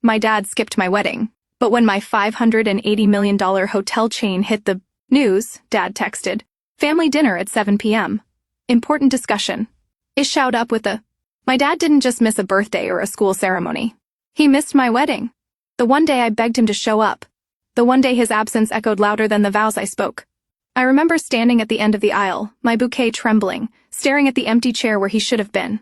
my dad skipped my wedding. But when my $580 million hotel chain hit the news, Dad texted, "Family dinner at 7 p.m. Important discussion." Ish showed up with the, my dad didn't just miss a birthday or a school ceremony. He missed my wedding. The one day I begged him to show up. The one day his absence echoed louder than the vows I spoke. I remember standing at the end of the aisle, my bouquet trembling, staring at the empty chair where he should have been.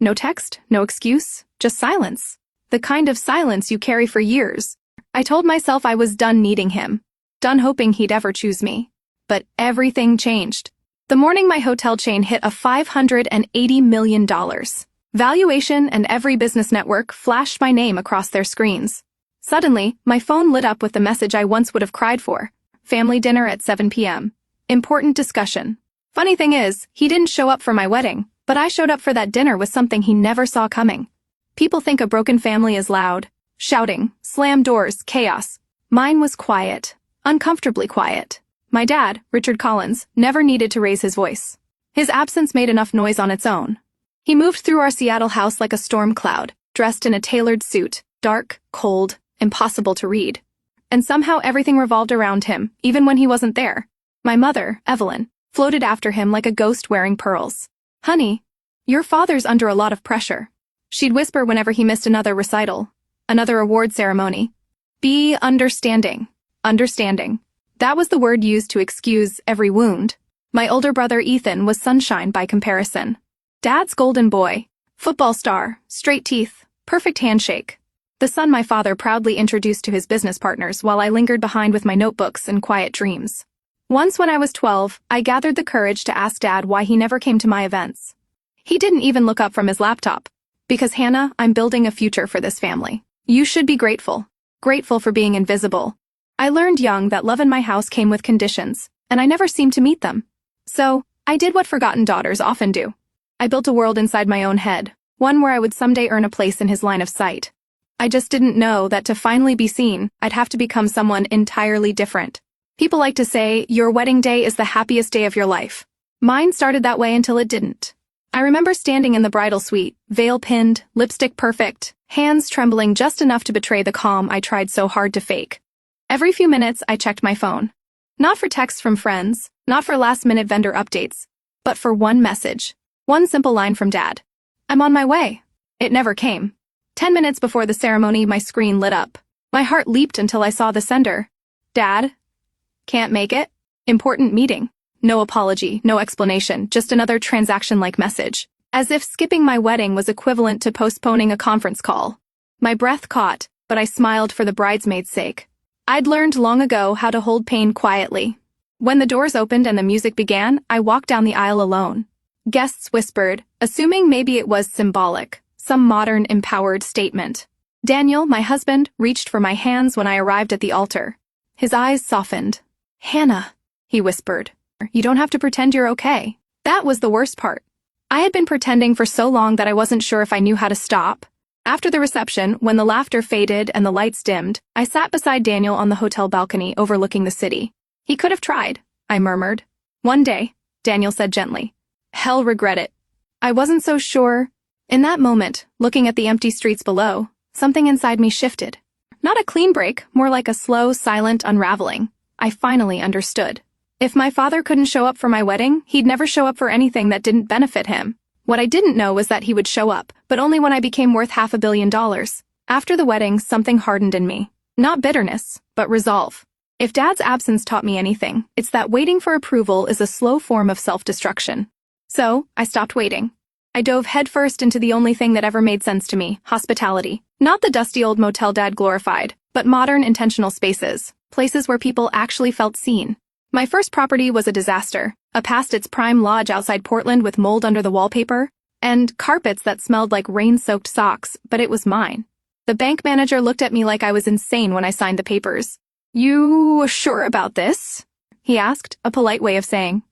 No text, no excuse, just silence. The kind of silence you carry for years. I told myself I was done needing him, done hoping he'd ever choose me. But everything changed. The morning my hotel chain hit a $580 million valuation and every business network flashed my name across their screens. Suddenly, my phone lit up with the message I once would have cried for. Family dinner at 7 p.m. Important discussion. Funny thing is, he didn't show up for my wedding, but I showed up for that dinner with something he never saw coming. People think a broken family is loud, shouting, slam doors, chaos. Mine was quiet, uncomfortably quiet. My dad, Richard Collins, never needed to raise his voice. His absence made enough noise on its own. He moved through our Seattle house like a storm cloud, dressed in a tailored suit, dark, cold, impossible to read. And somehow everything revolved around him, even when he wasn't there. My mother, Evelyn, floated after him like a ghost wearing pearls. "Honey, your father's under a lot of pressure." She'd whisper whenever he missed another recital, another award ceremony. "Be understanding. Understanding." That was the word used to excuse every wound. My older brother Ethan was sunshine by comparison. Dad's golden boy, football star, straight teeth, perfect handshake. The son my father proudly introduced to his business partners while I lingered behind with my notebooks and quiet dreams. Once when I was 12, I gathered the courage to ask Dad why he never came to my events. He didn't even look up from his laptop. "Because Hannah, I'm building a future for this family. You should be grateful. Grateful for being invisible." I learned young that love in my house came with conditions, and I never seemed to meet them. So, I did what forgotten daughters often do. I built a world inside my own head, one where I would someday earn a place in his line of sight. I just didn't know that to finally be seen, I'd have to become someone entirely different. People like to say, your wedding day is the happiest day of your life. Mine started that way until it didn't. I remember standing in the bridal suite, veil pinned, lipstick perfect, hands trembling just enough to betray the calm I tried so hard to fake. Every few minutes, I checked my phone. Not for texts from friends, not for last-minute vendor updates, but for one message. One simple line from Dad. "I'm on my way." It never came. 10 minutes before the ceremony, my screen lit up. My heart leaped until I saw the sender. "Dad, can't make it. Important meeting." No apology, no explanation, just another transaction-like message. As if skipping my wedding was equivalent to postponing a conference call. My breath caught, but I smiled for the bridesmaid's sake. I'd learned long ago how to hold pain quietly. When the doors opened and the music began, I walked down the aisle alone. Guests whispered, assuming maybe it was symbolic, some modern, empowered statement. Daniel, my husband, reached for my hands when I arrived at the altar. His eyes softened. "Hannah," he whispered, "you don't have to pretend you're okay." That was the worst part. I had been pretending for so long that I wasn't sure if I knew how to stop. After the reception, when the laughter faded and the lights dimmed, I sat beside Daniel on the hotel balcony overlooking the city. "He could have tried," I murmured. "One day," Daniel said gently. "He'll regret it." I wasn't so sure. In that moment, looking at the empty streets below, something inside me shifted. Not a clean break, more like a slow, silent unraveling. I finally understood. If my father couldn't show up for my wedding, he'd never show up for anything that didn't benefit him. What I didn't know was that he would show up, but only when I became worth $500 million. After the wedding, something hardened in me. Not bitterness, but resolve. If Dad's absence taught me anything, it's that waiting for approval is a slow form of self-destruction. So, I stopped waiting. I dove headfirst into the only thing that ever made sense to me, hospitality. Not the dusty old motel Dad glorified, but modern, intentional spaces, places where people actually felt seen. My first property was a disaster, a past its prime lodge outside Portland with mold under the wallpaper, and carpets that smelled like rain-soaked socks, but it was mine. The bank manager looked at me like I was insane when I signed the papers. "You sure about this?" he asked, a polite way of saying,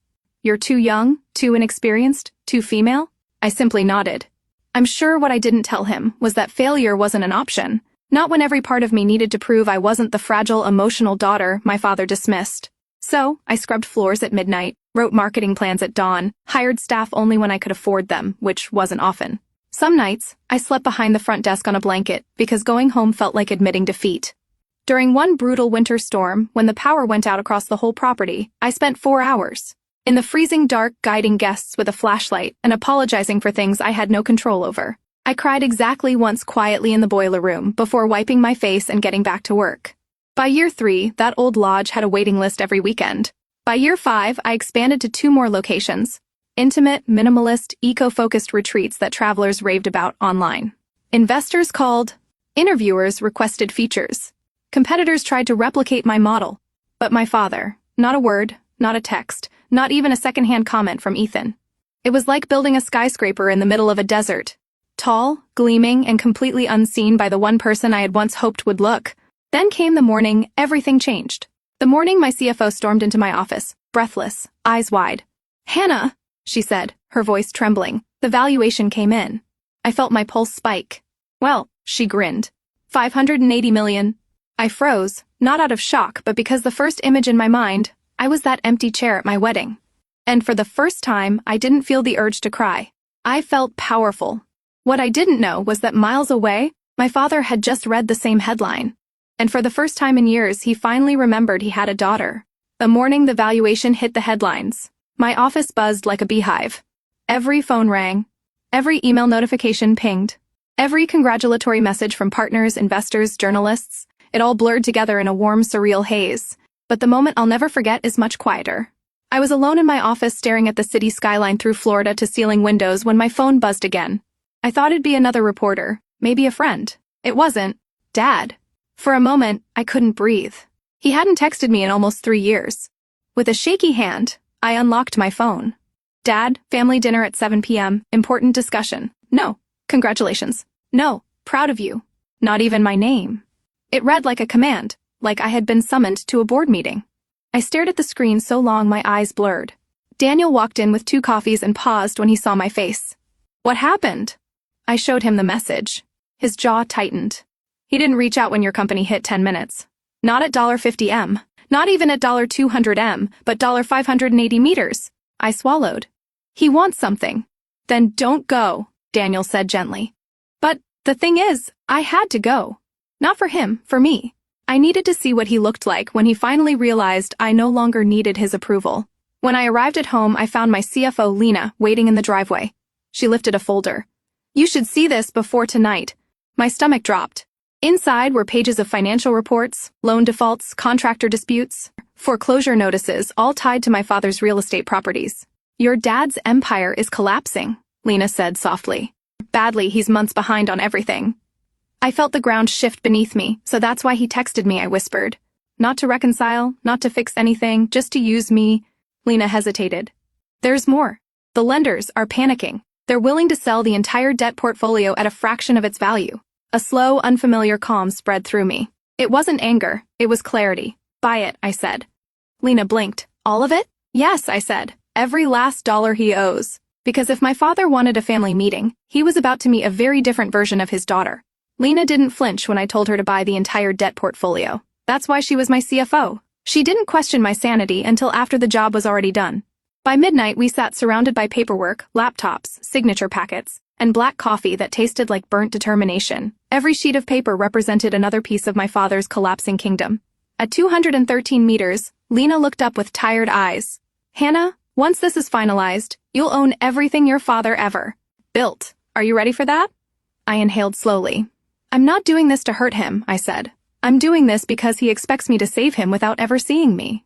"You're too young, too inexperienced, too female?" I simply nodded. I'm sure what I didn't tell him was that failure wasn't an option, not when every part of me needed to prove I wasn't the fragile, emotional daughter my father dismissed. So, I scrubbed floors at midnight, wrote marketing plans at dawn, hired staff only when I could afford them, which wasn't often. Some nights, I slept behind the front desk on a blanket because going home felt like admitting defeat. During one brutal winter storm, when the power went out across the whole property, I spent 4 hours in the freezing dark guiding guests with a flashlight and apologizing for things I had no control over. I cried exactly once quietly in the boiler room before wiping my face and getting back to work. By year 3, that old lodge had a waiting list every weekend. By year 5, I expanded to 2 more locations. Intimate, minimalist, eco-focused retreats that travelers raved about online. Investors called. Interviewers requested features. Competitors tried to replicate my model. But my father, not a word, not a text, not even a secondhand comment from Ethan. It was like building a skyscraper in the middle of a desert. Tall, gleaming, and completely unseen by the one person I had once hoped would look. Then came the morning everything changed. The morning my CFO stormed into my office, breathless, eyes wide. "Hannah," she said, her voice trembling. The valuation came in. I felt my pulse spike. "Well," she grinned. "580 million. I froze, not out of shock, but because the first image in my mind, I was that empty chair at my wedding. And for the first time, I didn't feel the urge to cry. I felt powerful. What I didn't know was that miles away, my father had just read the same headline. And for the first time in years, he finally remembered he had a daughter. The morning the valuation hit the headlines, my office buzzed like a beehive. Every phone rang. Every email notification pinged. Every congratulatory message from partners, investors, journalists. It all blurred together in a warm, surreal haze. But the moment I'll never forget is much quieter. I was alone in my office staring at the city skyline through Florida to ceiling windows when my phone buzzed again. I thought it'd be another reporter, maybe a friend. It wasn't. Dad. For a moment, I couldn't breathe. He hadn't texted me in almost 3 years. With a shaky hand, I unlocked my phone. "Dad, family dinner at 7 p.m., important discussion." "No. Congratulations." "No. Proud of you." Not even my name. It read like a command, like I had been summoned to a board meeting. I stared at the screen so long my eyes blurred. Daniel walked in with 2 coffees and paused when he saw my face. "What happened?" I showed him the message. His jaw tightened. "He didn't reach out when your company hit 10 minutes. Not at $50M. Not even at $200M, but $580 meters. I swallowed. "He wants something." "Then don't go," Daniel said gently. But the thing is, I had to go. Not for him, for me. I needed to see what he looked like when he finally realized I no longer needed his approval. When I arrived at home, I found my CFO, Lena, waiting in the driveway. She lifted a folder. "You should see this before tonight." My stomach dropped. Inside were pages of financial reports, loan defaults, contractor disputes, foreclosure notices, all tied to my father's real estate properties. "Your dad's empire is collapsing," Lena said softly. "Badly, he's months behind on everything." I felt the ground shift beneath me, so that's why he texted me, I whispered. "Not to reconcile, not to fix anything, just to use me." Lena hesitated. "There's more. The lenders are panicking. They're willing to sell the entire debt portfolio at a fraction of its value." A slow, unfamiliar calm spread through me. It wasn't anger, it was clarity. "Buy it," I said. Lena blinked. "All of it?" "Yes," I said. "Every last dollar he owes." Because if my father wanted a family meeting, he was about to meet a very different version of his daughter. Lena didn't flinch when I told her to buy the entire debt portfolio. That's why she was my CFO. She didn't question my sanity until after the job was already done. By midnight, we sat surrounded by paperwork, laptops, signature packets, and black coffee that tasted like burnt determination. Every sheet of paper represented another piece of my father's collapsing kingdom. At 213 meters, Lena looked up with tired eyes. "Hannah, once this is finalized, you'll own everything your father ever built. Are you ready for that?" I inhaled slowly. "I'm not doing this to hurt him," I said. "I'm doing this because he expects me to save him without ever seeing me."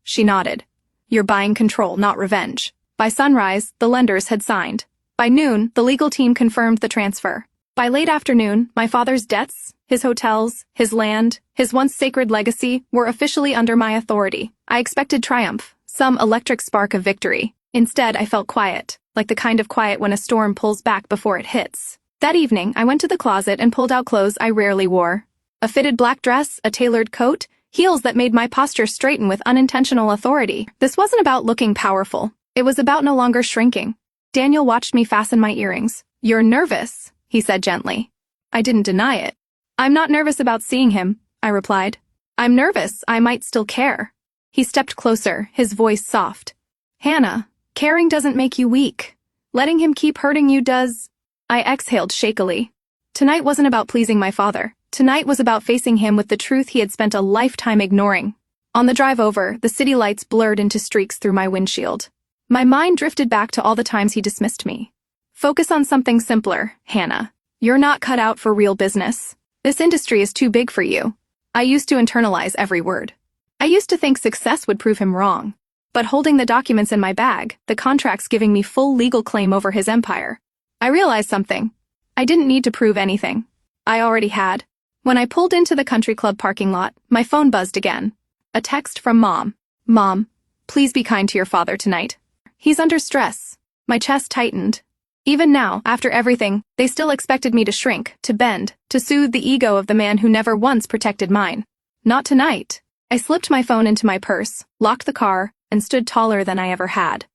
She nodded. "You're buying control, not revenge." By sunrise, the lenders had signed. By noon, the legal team confirmed the transfer. By late afternoon, my father's debts, his hotels, his land, his once sacred legacy were officially under my authority. I expected triumph, some electric spark of victory. Instead, I felt quiet, like the kind of quiet when a storm pulls back before it hits. That evening, I went to the closet and pulled out clothes I rarely wore. A fitted black dress, a tailored coat, heels that made my posture straighten with unintentional authority. This wasn't about looking powerful. It was about no longer shrinking. Daniel watched me fasten my earrings. "You're nervous," he said gently. I didn't deny it. "I'm not nervous about seeing him," I replied. "I'm nervous I might still care." He stepped closer, his voice soft. "Hannah, caring doesn't make you weak. Letting him keep hurting you does." I exhaled shakily. Tonight wasn't about pleasing my father. Tonight was about facing him with the truth he had spent a lifetime ignoring. On the drive over, the city lights blurred into streaks through my windshield. My mind drifted back to all the times he dismissed me. Focus on something simpler, Hannah. You're not cut out for real business. This industry is too big for you. I used to internalize every word. I used to think success would prove him wrong. But holding the documents in my bag, the contracts giving me full legal claim over his empire, I realized something. I didn't need to prove anything. I already had. When I pulled into the country club parking lot, my phone buzzed again. A text from Mom. Mom, please be kind to your father tonight. He's under stress. My chest tightened. Even now, after everything, they still expected me to shrink, to bend, to soothe the ego of the man who never once protected mine. Not tonight. I slipped my phone into my purse, locked the car, and stood taller than I ever had.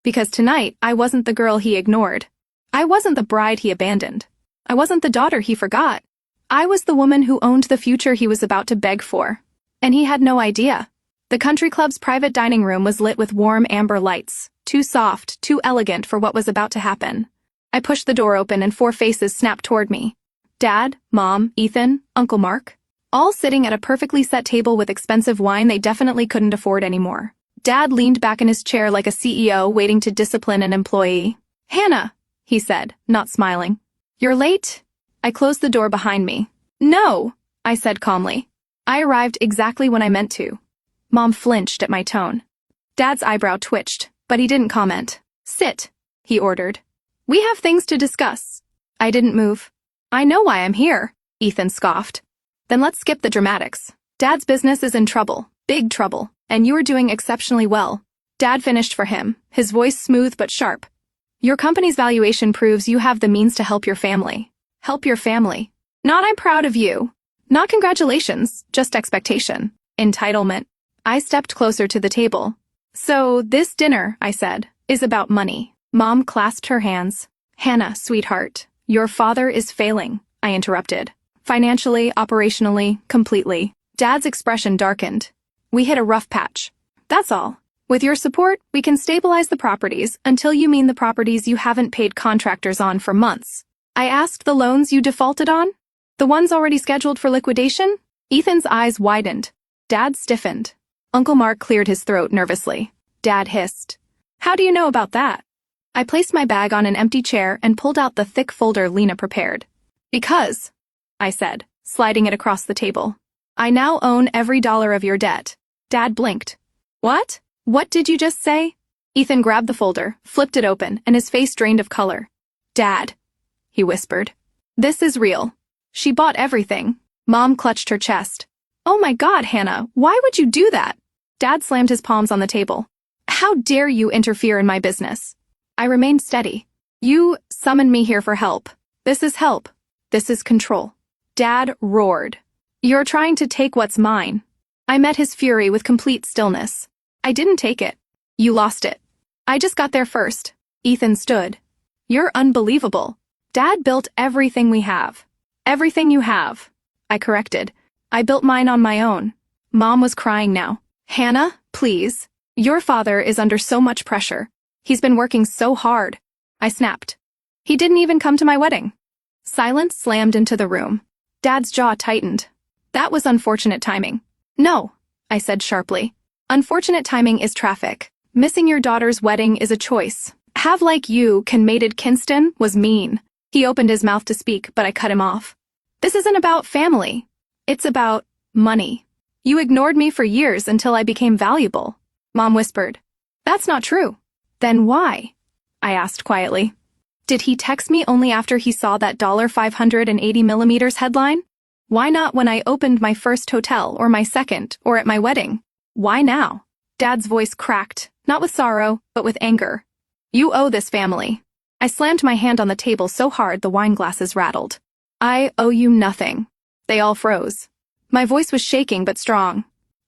Because tonight, I wasn't the girl he ignored. I wasn't the bride he abandoned. I wasn't the daughter he forgot. I was the woman who owned the future he was about to beg for. And he had no idea. The country club's private dining room was lit with warm amber lights, too soft, too elegant for what was about to happen. I pushed the door open and 4 faces snapped toward me. Dad, Mom, Ethan, Uncle Mark. All sitting at a perfectly set table with expensive wine they definitely couldn't afford anymore. Dad leaned back in his chair like a CEO waiting to discipline an employee. Hannah, he said, not smiling. You're late? I closed the door behind me. No, I said calmly. I arrived exactly when I meant to. Mom flinched at my tone. Dad's eyebrow twitched, but he didn't comment. Sit, he ordered. We have things to discuss. I didn't move. I know why I'm here, Ethan scoffed. Then let's skip the dramatics. Dad's business is in trouble, big trouble, and you are doing exceptionally well. Dad finished for him, his voice smooth but sharp. Your company's valuation proves you have the means to help your family. Help your family. Not I'm proud of you. Not congratulations, just expectation. Entitlement. I stepped closer to the table. So this dinner, I said, is about money. Mom clasped her hands. Hannah, sweetheart, your father is failing, I interrupted. Financially, operationally, completely. Dad's expression darkened. We hit a rough patch. That's all. With your support, we can stabilize the properties until you mean the properties you haven't paid contractors on for months. I asked the loans you defaulted on? The ones already scheduled for liquidation? Ethan's eyes widened. Dad stiffened. Uncle Mark cleared his throat nervously. Dad hissed. How do you know about that? I placed my bag on an empty chair and pulled out the thick folder Lena prepared. Because, I said, sliding it across the table. I now own every dollar of your debt. Dad blinked. What? What did you just say? Ethan grabbed the folder, flipped it open, and his face drained of color. Dad, he whispered. This is real. She bought everything. Mom clutched her chest. Oh my God, Hannah, why would you do that? Dad slammed his palms on the table. How dare you interfere in my business? I remained steady. You summoned me here for help. This is help. This is control. Dad roared. You're trying to take what's mine. I met his fury with complete stillness. I didn't take it. You lost it. I just got there first. Ethan stood. You're unbelievable. Dad built everything we have. Everything you have. I corrected. I built mine on my own. Mom was crying now. Hannah, please. Your father is under so much pressure. He's been working so hard. I snapped. He didn't even come to my wedding. Silence slammed into the room. Dad's jaw tightened. That was unfortunate timing. No, I said sharply. Unfortunate timing is traffic. Missing your daughter's wedding is a choice. Have like you can mated Kinston was mean. He opened his mouth to speak, but I cut him off. This isn't about family. It's about money. You ignored me for years until I became valuable. Mom whispered. That's not true. Then why? I asked quietly. Did he text me only after he saw that $580 headline? Why not when I opened my first hotel or my second or at my wedding? Why now? Dad's voice cracked, not with sorrow, but with anger. You owe this family. I slammed my hand on the table so hard the wine glasses rattled. I owe you nothing. They all froze. My voice was shaking but strong.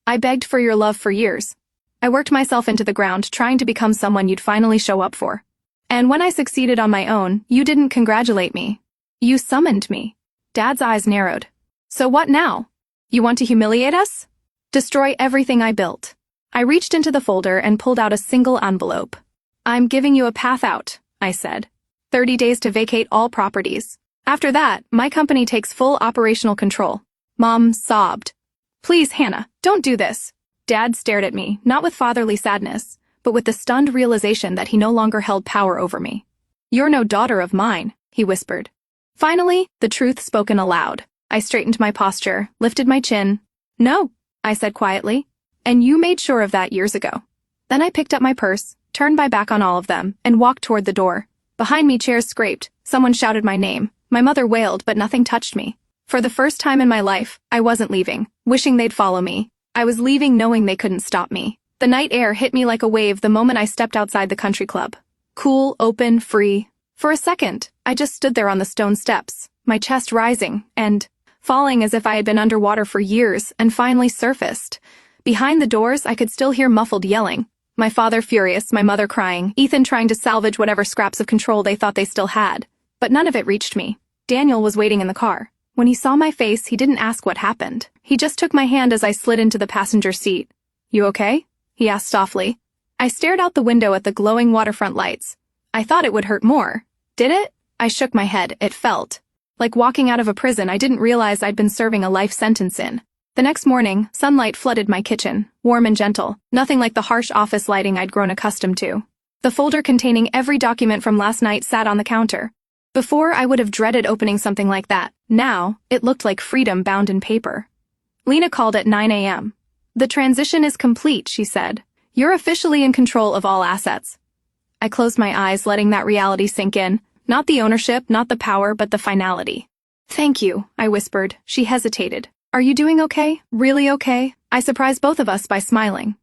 I begged for your love for years. I worked myself into the ground trying to become someone you'd finally show up for. And when I succeeded on my own, you didn't congratulate me. You summoned me. Dad's eyes narrowed. So what now? You want to humiliate us? Destroy everything I built. I reached into the folder and pulled out a single envelope. I'm giving you a path out, I said. 30 days to vacate all properties. After that, my company takes full operational control. Mom sobbed. Please, Hannah, don't do this. Dad stared at me, not with fatherly sadness, but with the stunned realization that he no longer held power over me. You're no daughter of mine, he whispered. Finally, the truth spoken aloud. I straightened my posture, lifted my chin. No, I said quietly. And you made sure of that years ago. Then I picked up my purse, turned my back on all of them, and walked toward the door. Behind me, chairs scraped. Someone shouted my name. My mother wailed, but nothing touched me. For the first time in my life, I wasn't leaving, wishing they'd follow me. I was leaving knowing they couldn't stop me. The night air hit me like a wave the moment I stepped outside the country club. Cool, open, free. For a second, I just stood there on the stone steps, my chest rising, and falling as if I had been underwater for years and finally surfaced. Behind the doors, I could still hear muffled yelling. My father furious, my mother crying, Ethan trying to salvage whatever scraps of control they thought they still had. But none of it reached me. Daniel was waiting in the car. When he saw my face, he didn't ask what happened. He just took my hand as I slid into the passenger seat. You okay? He asked softly. I stared out the window at the glowing waterfront lights. I thought it would hurt more. Did it? I shook my head. It felt like walking out of a prison I didn't realize I'd been serving a life sentence in. The next morning, sunlight flooded my kitchen, warm and gentle, nothing like the harsh office lighting I'd grown accustomed to. The folder containing every document from last night sat on the counter. Before, I would have dreaded opening something like that. Now, it looked like freedom bound in paper. Lena called at 9 a.m. The transition is complete, she said. You're officially in control of all assets. I closed my eyes, letting that reality sink in. Not the ownership, not the power, but the finality. Thank you, I whispered. She hesitated. Are you doing okay? Really okay? I surprised both of us by smiling.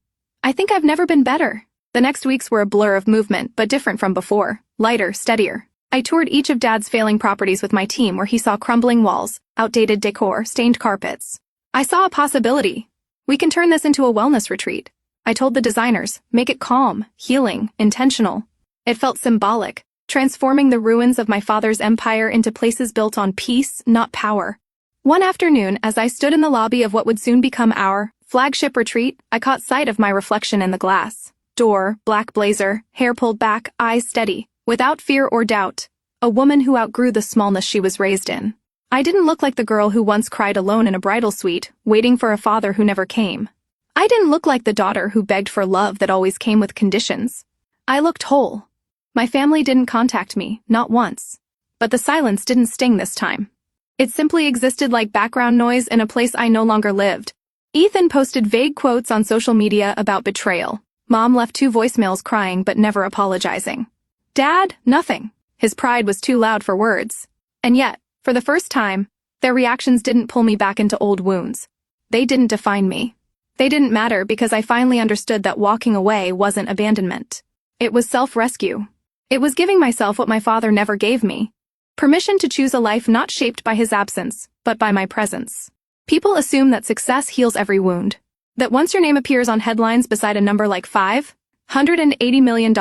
I think I've never been better. The next weeks were a blur of movement, but different from before. Lighter, steadier. I toured each of Dad's failing properties with my team where he saw crumbling walls, outdated decor, stained carpets. I saw a possibility. We can turn this into a wellness retreat. I told the designers, make it calm, healing, intentional. It felt symbolic, transforming the ruins of my father's empire into places built on peace, not power. One afternoon, as I stood in the lobby of what would soon become our flagship retreat, I caught sight of my reflection in the glass. Door, black blazer, hair pulled back, eyes steady. Without fear or doubt, a woman who outgrew the smallness she was raised in. I didn't look like the girl who once cried alone in a bridal suite, waiting for a father who never came. I didn't look like the daughter who begged for love that always came with conditions. I looked whole. My family didn't contact me, not once. But the silence didn't sting this time. It simply existed like background noise in a place I no longer lived. Ethan posted vague quotes on social media about betrayal. Mom left 2 voicemails crying but never apologizing. Dad, nothing. His pride was too loud for words. And yet, for the first time, their reactions didn't pull me back into old wounds. They didn't define me. They didn't matter because I finally understood that walking away wasn't abandonment. It was self-rescue. It was giving myself what my father never gave me. Permission to choose a life not shaped by his absence, but by my presence. People assume that success heals every wound. That once your name appears on headlines beside a number like $580 million,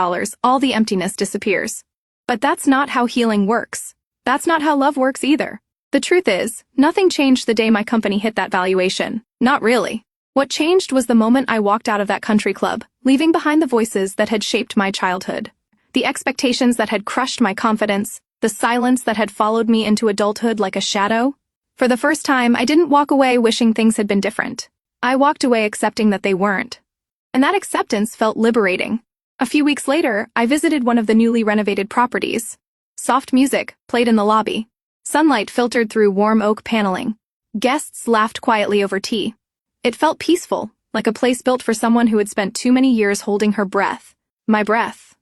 all the emptiness disappears. But that's not how healing works. That's not how love works either. The truth is, nothing changed the day my company hit that valuation. Not really. What changed was the moment I walked out of that country club, leaving behind the voices that had shaped my childhood. The expectations that had crushed my confidence, the silence that had followed me into adulthood like a shadow. For the first time, I didn't walk away wishing things had been different. I walked away accepting that they weren't. And that acceptance felt liberating. A few weeks later, I visited one of the newly renovated properties. Soft music played in the lobby. Sunlight filtered through warm oak paneling. Guests laughed quietly over tea. It felt peaceful, like a place built for someone who had spent too many years holding her breath. My breath.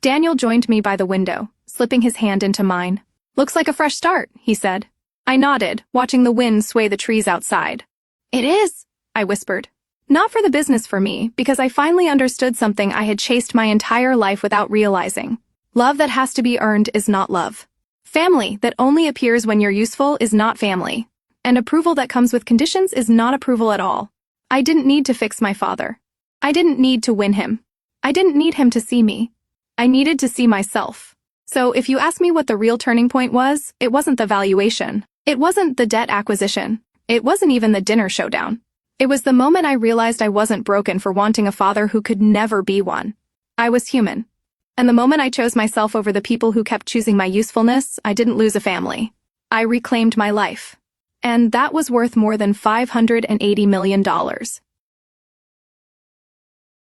Daniel joined me by the window, slipping his hand into mine. Looks like a fresh start, he said. I nodded, watching the wind sway the trees outside. It is, I whispered. Not for the business for me, because I finally understood something I had chased my entire life without realizing. Love that has to be earned is not love. Family that only appears when you're useful is not family. And approval that comes with conditions is not approval at all. I didn't need to fix my father. I didn't need to win him. I didn't need him to see me. I needed to see myself. So if you ask me what the real turning point was, it wasn't the valuation. It wasn't the debt acquisition. It wasn't even the dinner showdown. It was the moment I realized I wasn't broken for wanting a father who could never be one. I was human. And the moment I chose myself over the people who kept choosing my usefulness, I didn't lose a family. I reclaimed my life. And that was worth more than $580 million.